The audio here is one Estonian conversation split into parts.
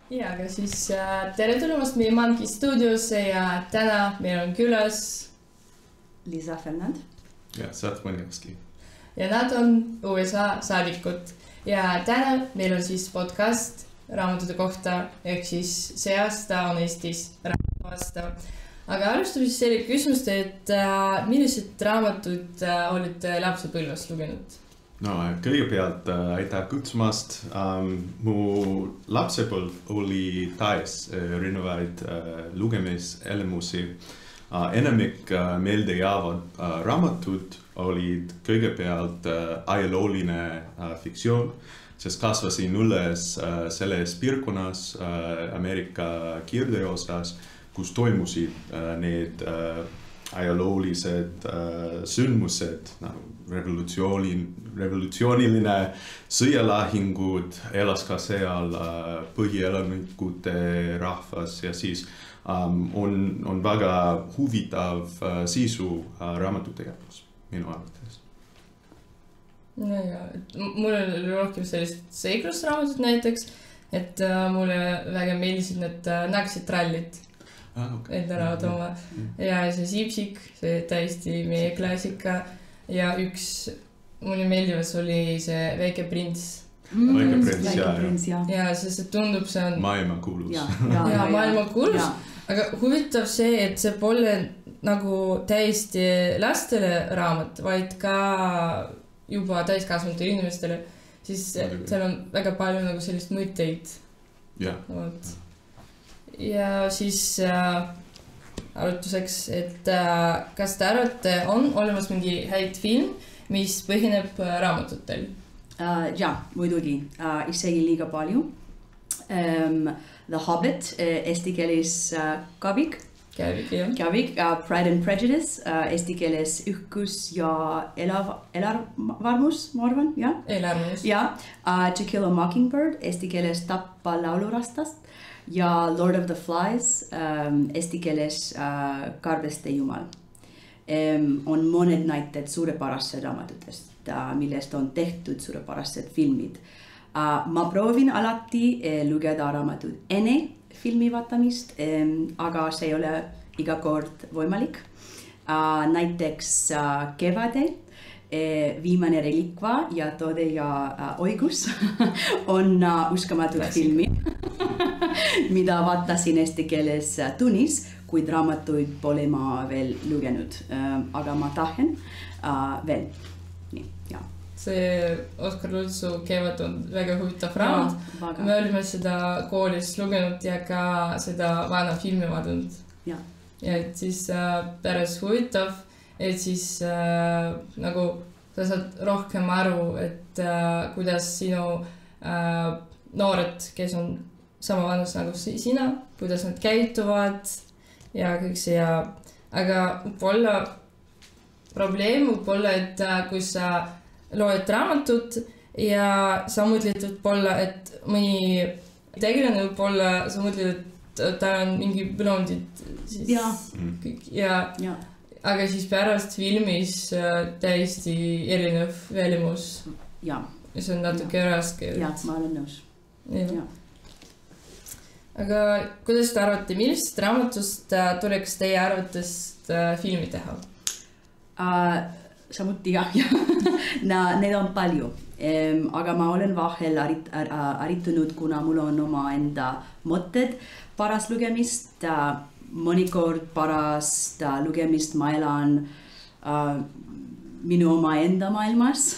Ja, aga siis tere tulemast meie Manki stuudiosse ja täna meil on külas Liisa Fernand ja Seth Wojnarowski. Ja nad on USA saadikud ja täna meil on siis podcast raamatute kohta, ehk siis see aasta on Eestis raamatu aasta. Aga alustame siis selle küsimust, et millised raamatud olite lapsepõlves lugenud? No, kõigepealt aitäh kutsumast. Mu lapsepõlv oli täis erinevaid lugemiselemusi. Enamik meelde jäävad raamatud olid kõigepealt ajalooline fiktsioon, sest kasvasin üles selles piirkonnas Ameerika kirdeosas, kus toimusid need ajaloolised sündmused, revolutsiooniline sõjalahingud, elas ka seal põhielanike rahvas ja siis on väga huvitav sisu raamatutegevus minu arvates. No ja, mul oli rohkem sellist seiklusraamatut näiteks, et mulle väga meeldisid need Naksid trallid. Enda raaduma. Ja see Sipsik, see täiesti meie klassika. Ja üks mulle meeldivas oli see Väike prints. Väike prints, ja. Ja see tundub, see on maailmakuulus. Ja maailmakuulus. Aga huvitav see, et see pole nagu täiesti lastele raamat, vaid ka juba täiskasvanute inimestele. Siis seal on väga palju nagu sellist mõtteid. Ja. Ja siis arutuseks, et kas te arvate, on olemas mingi häid film, mis põhineb raamatutel? Ja, muidugi. Isegi liiga palju. The Hobbit, eesti keeles Kavik. Kavik, Pride and Prejudice, eesti keeles Uhkus ja elarvarmus, ma arvan, ja? Elarvarmus. Ja, To Kill a Mockingbird, eesti keeles Tappa laulurastast. Ja Lord of the Flies, eesti keeles Karbeste jumal. On mõned näited suurepärased raamatutest, millest on tehtud suurepärased filmid. Ma proovin alati lugeda raamatut enne filmi vaatamist, aga see ei ole iga kord võimalik. Näiteks Kevade, Viimane relikva ja Tõde ja õigus on uskamatud filmi, mida vaatasin eesti keeles tunnis, kuid raamatuid pole ma veel lugenud, aga ma tahan veel. Nii, ja. See Oskar Lutsu Kevad on väga huvitav raamat. Me olime seda koolis lugenud ja ka seda vana filmi vaadanud. Ja et siis päris huvitav, et siis nagu sa saad rohkem aru, et kuidas sinu noored, kes on sama vanus nagu sina, kuidas nad käituvad ja kõik see. Aga võib-olla probleem võib-olla, et kui sa loed raamatut ja sa mõtled võib-olla, et mõni tegelane võib-olla, sa mõtled, et ta on mingi blondid. Ja. Aga siis pärast filmis täiesti erinev välimus. Ja see on natuke raske. Ja, ma olen nõus. Ja. Aga kuidas te arvate, millist raamatust tuleks teie arvatest filmi teha? Samuti jah. Need on palju. Aga ma olen vahel haritunud, kuna mul on oma enda mõtted pärast lugemist. Mõnikord pärast lugemist ma elan minu oma enda maailmas,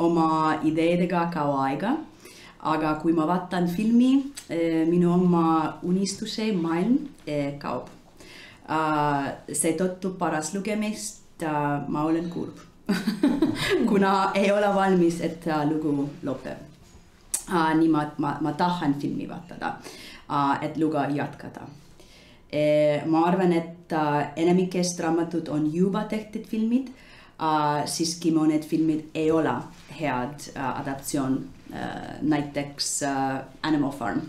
oma ideedega kaua aega. Aga kui ma vaatan filmi, minu oma unistuse maailm kaob. Seetõttu pärast lugemist ma olen kurb, kuna ei ole valmis, et lugu lõpeb. Nii ma tahan filmi vaatada, et lugu jätkata. Ma arvan, et enamikest raamatud on juba tehtud filmid, siiski mõned filmid ei ole head adaptatsioon. Näiteks Animal Farm,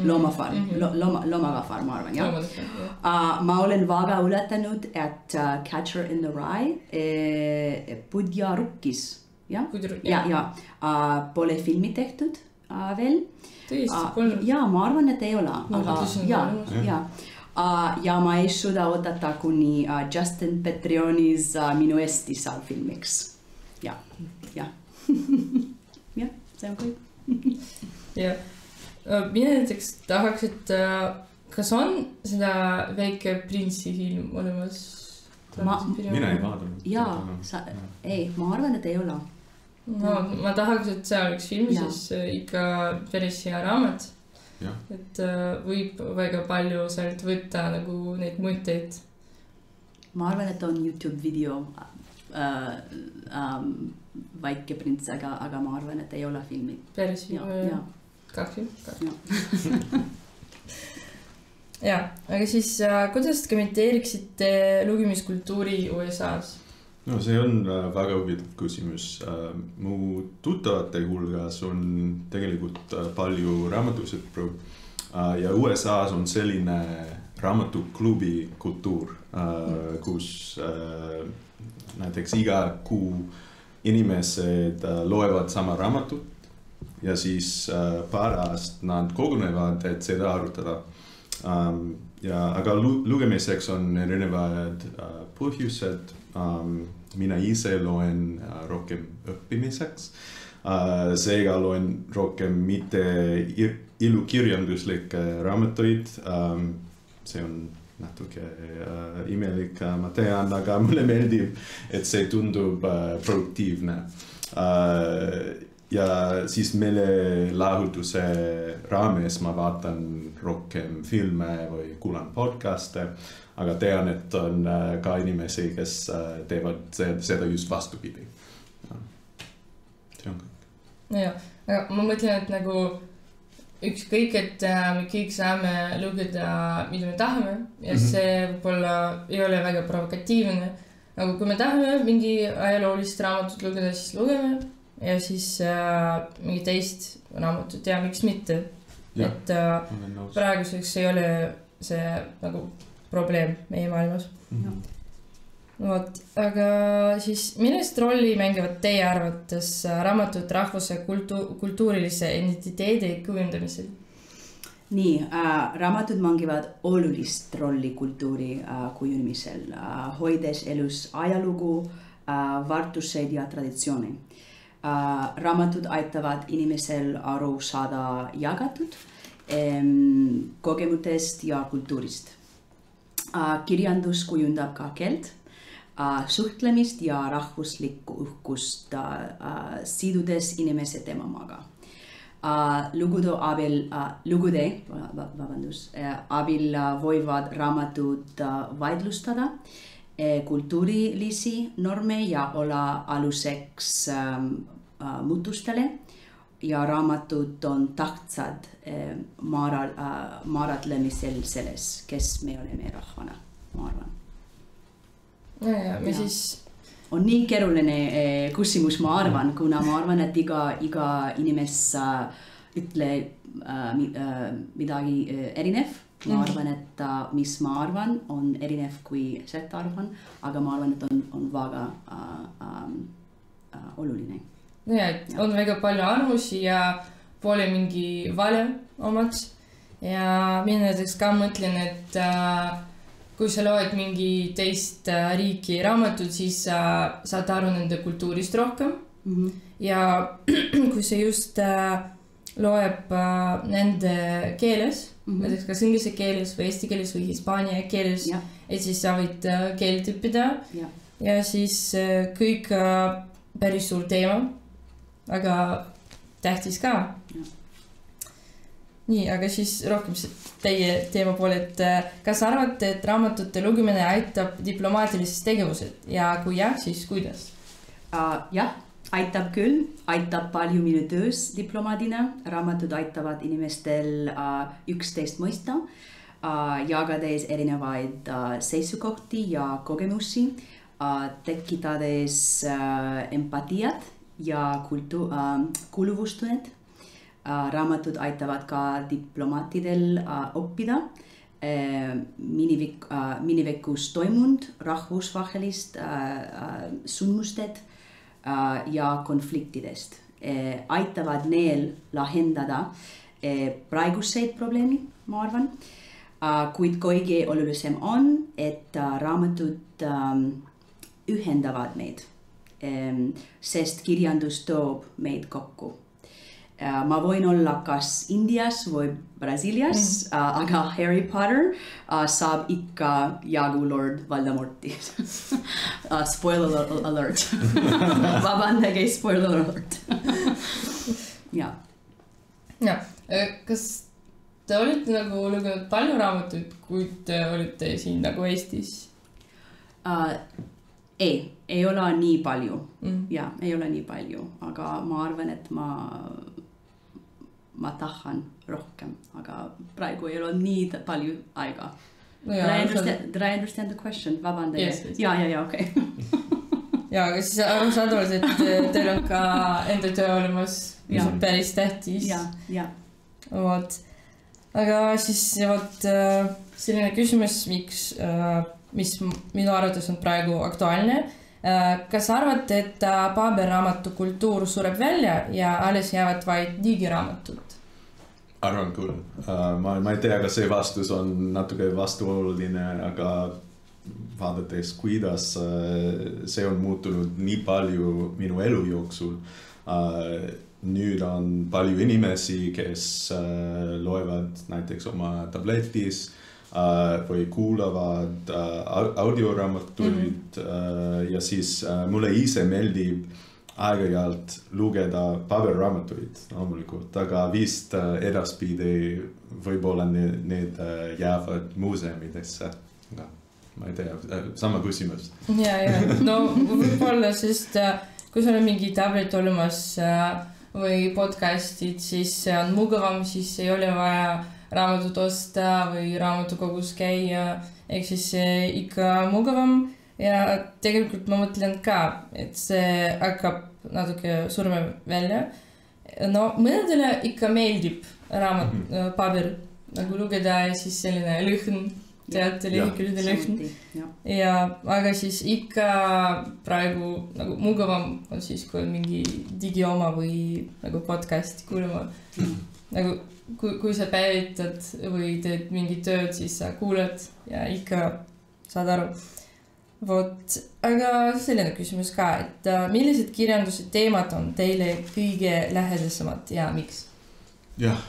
Loomaga farm, ma arvan, jah. Ma olen väga ületanud, et Catcher in the Rye, Pudja rukkis, jah? Ja, pole filmi tehtud, veel. Tõesti, polnud. Ja ma arvan, et ei ole. Ja ma ei suuda oodata kuni Justin Petrionis minu Eesti saab filmiks. Ja. Ja, see on kõik. Ja. Mina näiteks tahaks, et kas on seda Väike Printsi film olemas? Mina ei vaadanud. Ma arvan, et ei ole. No, ma tahaks, et see oleks film, siis ikka päris hea raamat. Ja. Et võib väga palju sealt võtta nagu neid mõtteid. Ma arvan, et on YouTube video Väike Prints, aga ma arvan, et ei ole filmi. Päris film, ja. Kaks film. Ja, aga siis kuidas kommenteeriksite lugemiskultuuri USA-s? No see on väga huvitav küsimus. Mu tuttavate hulgas on tegelikult palju raamatusõpru ja USA's on selline raamatuklubi kultuur, kus näiteks iga kuu inimesed loevad sama raamatut ja siis pärast nad kogunevad, et seda arutada. Aga lugemiseks on erinevad põhjused. Mina ise loen rohkem õppimiseks. Seega loen rohkem mitte ilukirjanduslikke raamatuid. See on natuke imelik, ma tean, aga mulle meeldib, et see tundub produktiivne. Ja siis meelelahutuse raames ma vaatan rohkem filme või kuulan podcaste, aga tean, et on ka inimesi, kes teevad seda just vastupidi. See on kõik. Ja, aga ma mõtlen, et nagu ükskõik, et me kõik saame lugeda, mida me tahame ja see võib-olla ei ole väga provokatiivne. Aga kui me tahame mingi ajaloolist raamatut lugeda, siis lugeme ja siis mingi teist raamatut ja miks mitte. Ja, et praeguseks ei ole see nagu probleem meie maailmas. Aga siis millest rolli mängivad teie arvates raamatud rahvuse kultuurilise identiteedi kujundamisel? Nii, raamatud mängivad olulist rolli kultuuri kujunemisel, hoides elus ajalugu, väärtuseid ja traditsiooni. Raamatud aitavad inimesel aru saada jagatud kogemustest ja kultuurist. Kirjandus kujundab ka keelt, suhtlemist ja rahvuslikku uhkust sidudes inimese temamaga. Lugude abil võivad raamatud vaidlustada kultuurilisi norme ja olla aluseks muutustele ja raamatud on tähtsad määratlemisel selles, kes me oleme rahvana, ma arvan. Ja, me siis... On nii keeruline küsimus, ma arvan, kuna ma arvan, et iga inimes ütleb midagi erinev. Ma arvan, et mis ma arvan on erinev kui seda arvan, aga ma arvan, et on väga oluline. Ja, et on väga palju arvamusi ja pole mingi vale omaks. Ja mina näiteks ka mõtlen, et kui sa loed mingi teist riiki raamatut, siis saad aru nende kultuurist rohkem. Ja kui sa just loeb nende keeles, näiteks kas inglise keeles või eesti keeles või hispaania keeles, et siis sa võid keelt õppida ja siis kõik päris suur teema, aga tähtis ka. Nii, aga siis rohkem teie teema poole, et kas arvate, et raamatute lugumine aitab diplomaatilises tegevused ja kui jah, siis kuidas? Jah, aitab küll, aitab palju minu töös diplomaadina. Raamatud aitavad inimestel üksteist mõista, jagades erinevaid seisukohti ja kogemusi, tekitades empatiat ja kuuluvustunnet. Raamatud aitavad ka diplomaatidel õppida minevikus toimunud rahvusvahelist sündmusted ja konfliktidest aitavad neil lahendada praeguseid probleemi, ma arvan. Kuid kõige olulisem on, et raamatud ühendavad meid, sest kirjandus toob meid kokku. Ma võin olla kas Indias või Brasiilias, aga Harry Potter saab ikka jagu Lord Voldemorti. Spoiler alert. Vabandage, spoiler alert. Ja. Kas te olite nagu lugenud palju raamatuid, kui te olite siin nagu Eestis? Ei ole nii palju. Ja, ei ole nii palju, aga ma arvan, et ma tahan rohkem, aga praegu ei ole nii palju aega. Did I understand the question? Vabandage. Yes. Ja, okei. Ja, aga siis arusaadavalt, et teil on ka enda töö olemas, mis on päris tähtis. Ja. Vot. Aga siis selline küsimus, mis minu arvates on praegu aktuaalne. Kas arvate, et paberraamatu kultuur sureb välja ja alles jäävad vaid digiraamatud? Arvan küll. Ma ei tea, kas see vastus on natuke vastuoluline, aga vaadates, kuidas see on muutunud nii palju minu elu jooksul. Nüüd on palju inimesi, kes loevad näiteks oma tabletis või kuulavad audioraamatuid ja siis mulle ise meeldib aeg-ajalt lugeda paberraamatuid loomulikult, aga vist edaspidi võib-olla need jäävad muuseumidesse. Ma ei tea, sama küsimus. Ja, no võib-olla, sest kui sul on mingi tablet olemas või podcastid, siis see on mugavam, siis ei ole vaja raamatut osta või raamatukogus käia, ehk siis see ikka mugavam ja tegelikult ma mõtlen ka, et see hakkab natuke surma välja. No mõnedele ikka meeldib paber nagu lugeda ja siis selline lõhn, teate, lehekülgede lõhn. Ja, aga siis ikka praegu nagu mugavam on siis, kui on mingi digioma või nagu podcasti kuulama. Nagu kui sa päevitad või teed mingi tööd, siis sa kuulad ja ikka saad aru. Vot, aga selline küsimus ka, et millised kirjanduse teemad on teile kõige lähedasemad ja miks? Jah,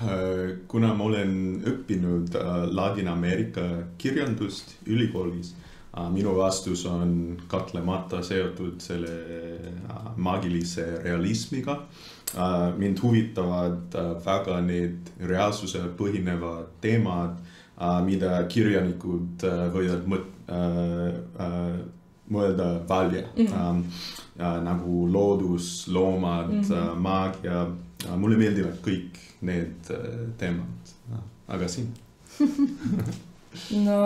kuna ma olen õppinud Ladina-Ameerika kirjandust ülikoolis, minu vastus on katlemata seotud selle maagilise realismiga. Mind huvitavad väga need reaalsuse põhinevad teemad, mida kirjanikud võivad mõelda välja. Nagu loodus, loomad, maagia. Mulle meeldivad kõik need teemad, aga siin? No,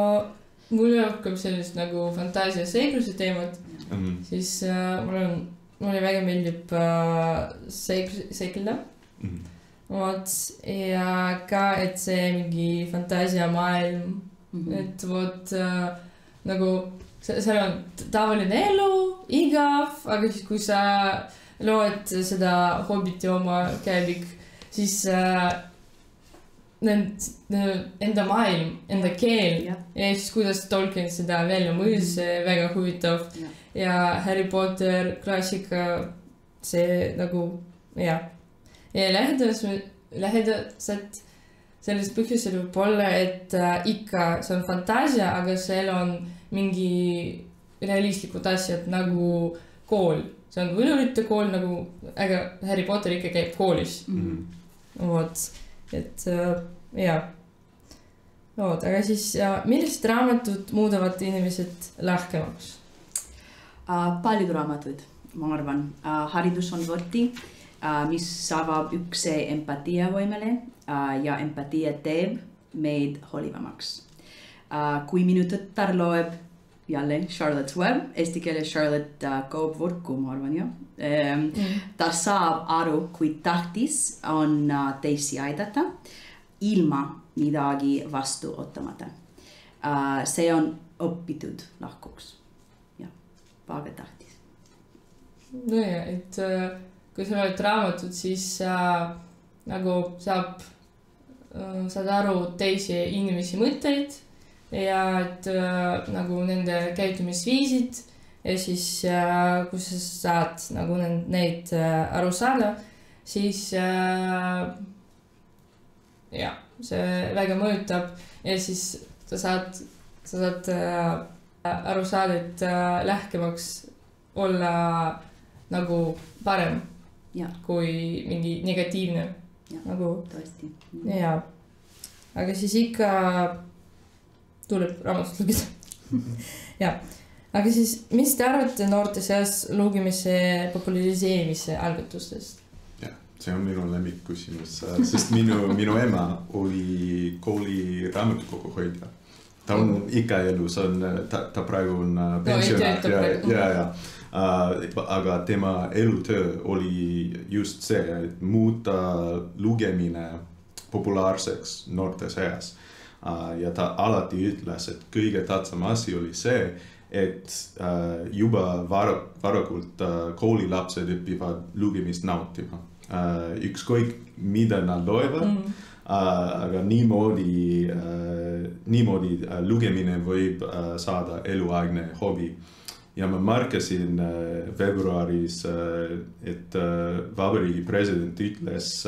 mulle rohkem sellist nagu fantaasia seikluse teemad, siis mulle väga meeldib seikleda. Ja ka, et see mingi fantaasia maailm, et vot nagu seal on tavaline elu, igav, aga siis kui sa loed seda Hobbiti oma käevik, siis enda maailm, enda keel ja siis kuidas Tolkien seda välja mõis, väga huvitav ja Harry Potter, klassika, see nagu ja lähedased sellist põhjusel võib olla, et ikka see on fantaasia, aga seal on mingi realistlikud asjad nagu kool. See on võlurite kool nagu, aga Harry Potter ikka käib koolis. Vot, et ja. Vot, aga siis millised raamatud muudavad inimesed lahkemaks? Paljud raamatud, ma arvan. Haridus on võti, mis avab ükse empatia võimele ja empatia teeb meid holivamaks. Kui minu tõttar loeb jälle Charlotte's Web, eesti keeles Charlotte Coop võrku, ma arvan, jah. Ta saab aru, kui tahtis on teisi aidata, ilma midagi vastu ottamata. See on õpitud lahkuks. Ja, väga tahtis. No ja, et kui sa loed raamatut, siis nagu saad aru teisi inimesi mõtteid ja et nagu nende käitumisviisid ja siis kui sa saad nagu neid aru saada, siis see väga mõjutab ja siis sa saad aru saada, et lähkemaks olla nagu parem kui mingi negatiivne. Nagu tõesti. Ja. Aga siis ikka tuleb raamatut lugeda. Ja. Aga siis, mis te arvate noorte seas lugemise populariseerimise algatustest? See on minu lemmikküsimus, sest minu ema oli kooli raamatukogu hoidja. Ta on ikka elus, ta praegu on pensionär. Aga tema elutöö oli just see, et muuta lugemine populaarseks noorte seas. Ja ta alati ütles, et kõige tähtsam asi oli see, et juba varakult koolilapsed õpivad lugemist nautima. Ükskõik mida nad loevad, aga niimoodi lugemine võib saada eluaegne hobi. Ja ma märkasin veebruaris, et vabariigi president ütles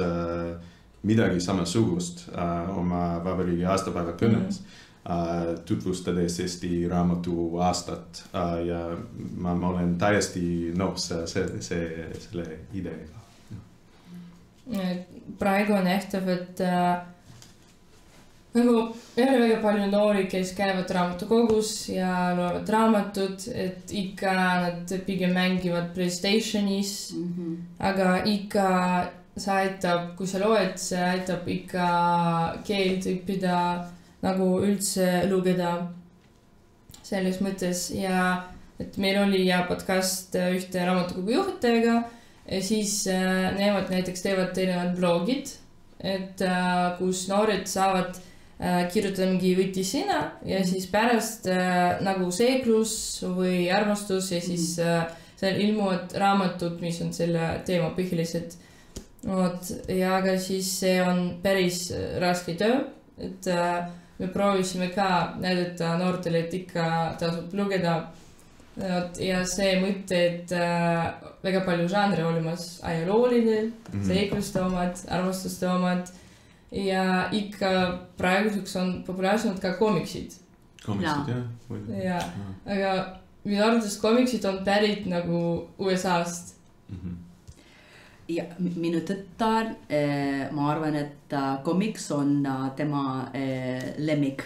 midagi samasugust oma vabariigi aastapäeva kõnes, tutvustades Eesti raamatu aastat ja ma olen täiesti nõus selle ideega. Praegu on nähtav, et nagu ei ole väga palju noori, kes käivad raamatukogus ja loevad raamatud, et ikka nad pigem mängivad PlayStationis, aga ikka see aitab, kui sa loed, see aitab ikka keelt õppida, nagu üldse lugeda selles mõttes ja et meil oli podcast ühte raamatukogu juhatajaga ja siis nemad näiteks teevad erinevad blogid, et kus noored saavad kirjutada mingi võtisõna ja siis pärast nagu seeklus või armastus ja siis seal ilmuvad raamatud, mis on selle teema põhilised. Ja aga siis see on päris raske töö, et me proovisime ka näidata noortele, et ikka tasub lugeda. Ja see mõte, et väga palju žanre olemas, ajalooline, seikluste omad, armastuste omad ja ikka praeguseks on populaarsemad ka komiksid. Komiksid, jah. Aga minu arvates komiksid on pärit nagu USA-st. Ja minu tütar, ma arvan, et komiks on tema lemmik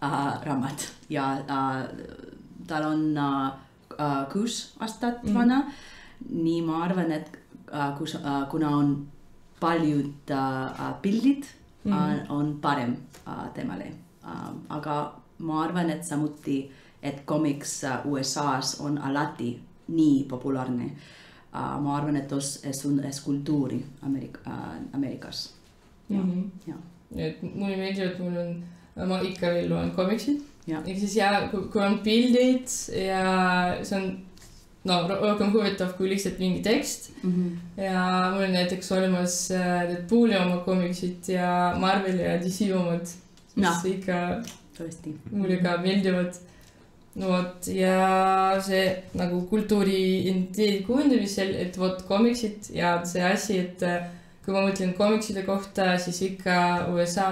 raamat ja tal on 6 aastat vana. Nii ma arvan, et kuna on paljud pildid, on parem temale. Aga ma arvan, et samuti, et komiks USA-s on alati nii populaarne. Ma arvan, et on kultuuri Ameerikas. Mulle meeldib, et ma ikka veel loen komiksid. Ehk siis kui on pildid ja see on rohkem huvitav kui lihtsalt mingi tekst. Ja mul on näiteks olemas Deadpooli oma komiksid ja Marveli ja DC omad, mis ikka mulle ka meeldivad. Ja see nagu kultuuri identiteedi kujundamisel, et komiksid ja see asi, et kui ma mõtlen komikside kohta, siis ikka USA.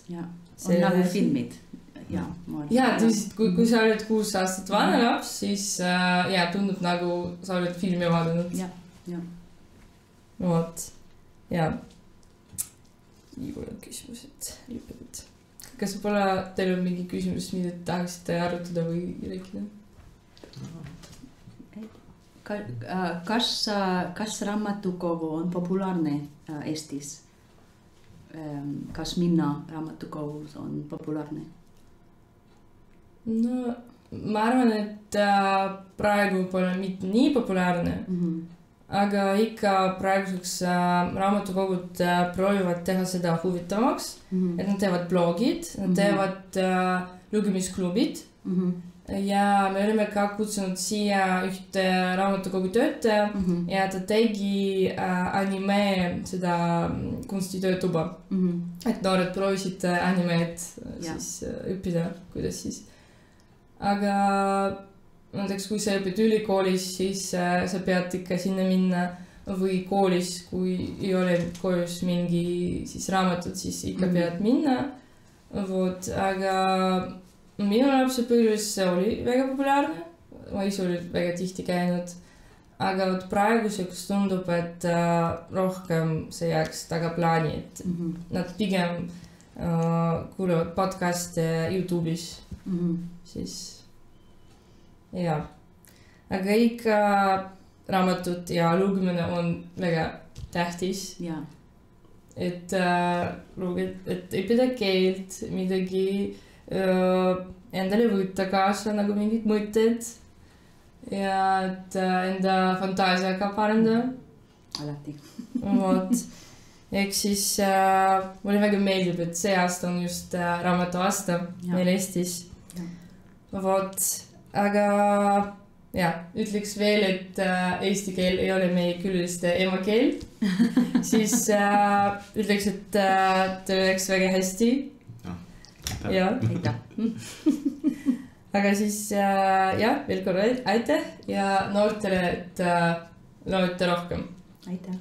On nagu filmid. Ja, tõesti, kui sa oled 6 aastat vana laps, siis tundub nagu sa oled filmi vaadanud. Ja. Igor on küsimused lõpetud. Kas teil on mingi küsimus, mida tahaksite arutada või rääkida? Kas raamatukogu on populaarne Eestis? Kas minna raamatukogus on populaarne? No, ma arvan, et praegu pole mitte nii populaarne, aga ikka praeguseks raamatukogud proovivad teha seda huvitavamaks, et nad teevad blogid, nad teevad lugemisklubid ja me olime ka kutsunud siia ühte raamatukogu töötaja ja ta tegi anime seda kunstitöötuba. Et noored proovisid animeed siis õppida, kuidas siis. Aga näiteks kui sa õpid ülikoolis, siis sa pead ikka sinna minna või koolis, kui ei ole koos mingi siis raamatud, siis ikka pead minna. Aga minu lapsepõlves see oli väga populaarne, ma ise olin väga tihti käinud, aga praeguseks tundub, et rohkem see jääks tagaplaani, et nad pigem kuulevad podcaste YouTube'is, siis jah. Aga ikka raamatud ja lugemine on väga tähtis, et õppida keelt, midagi endale võtta kaasa nagu mingid mõtted ja et enda fantaasiaga parandada. Alati. Ehk siis mulle väga meeldib, et see aasta on just raamatu aasta meil Eestis. Aga ütleks veel, et eesti keel ei ole meie külaliste emakeel, siis ütleks, et ta oleks väga hästi. Aga siis veel kord aitäh ja noortele, et loete rohkem. Aitäh.